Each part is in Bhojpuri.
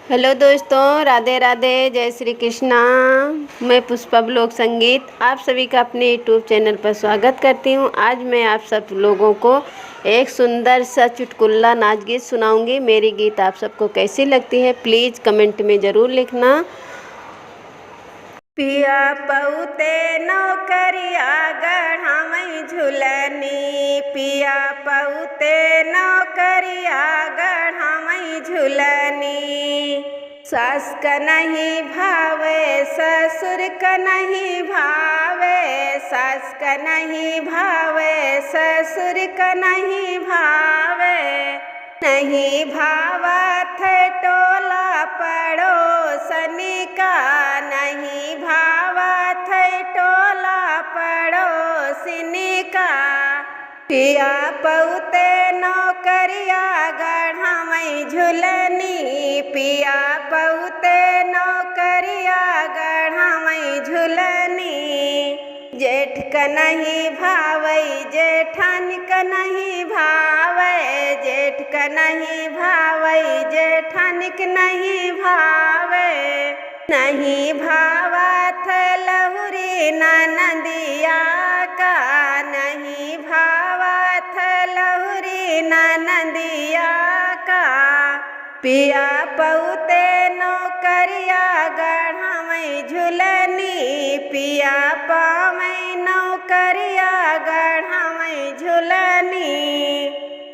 हेलो दोस्तों, राधे राधे, जय श्री कृष्णा। मैं पुष्पा ब्लॉग संगीत आप सभी का अपने यूट्यूब चैनल पर स्वागत करती हूँ। आज मैं आप सब लोगों को एक सुंदर सा चुटकुला नाच गीत सुनाऊंगी। मेरी गीत आप सबको कैसी लगती है प्लीज़ कमेंट में ज़रूर लिखना। पिया पउते नौकरिया गढ़ावई झुलनी, पिया पउते नौकरिया गढ़ावई झुलनी। सास का नहीं भावे ससुर का नहीं भावे, सास का नहीं भावे ससुर का नहीं भावे। नहीं भावत टोला पड़ोसनी का, नहीं भावत टोला पड़ोसनी का। पिया पउते नौकरिया गढ़ावई झुलनी, पिया पउते नौकरिया गढ़ावई झुलनी। जेठ का नहीं भावई जेठान का नहीं भावे, जेठ का नहीं भावई जेठान का नहीं भावे। नहीं भावत लहुरी ननदिया का, नहीं भावत लहुरी ननदिया का। पिया पउते नौकरिया गढ़ावई झुलनी, पिया पावई नौकरिया गढ़ावई झुलनी।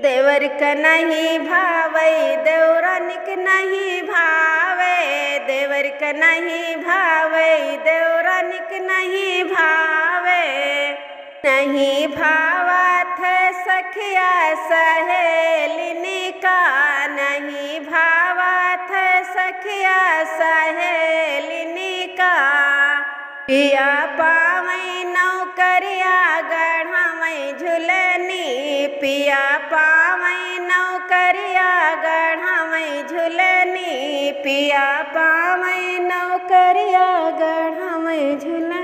देवर का नहीं भावई देवरानिक नहीं भावे, देवर का नहीं भावई देवरानिक नहीं भावे। नहीं भावत सखिया सहेलिनी का, नहीं भावत सखिया सहेलिनी का। पिया पावई नौकरिया गढ़ावई झुलनी, पिया पावई नौकरिया गढ़ावई झुलनी, पिया पावई नौकरिया गढ़ावई झुलनी।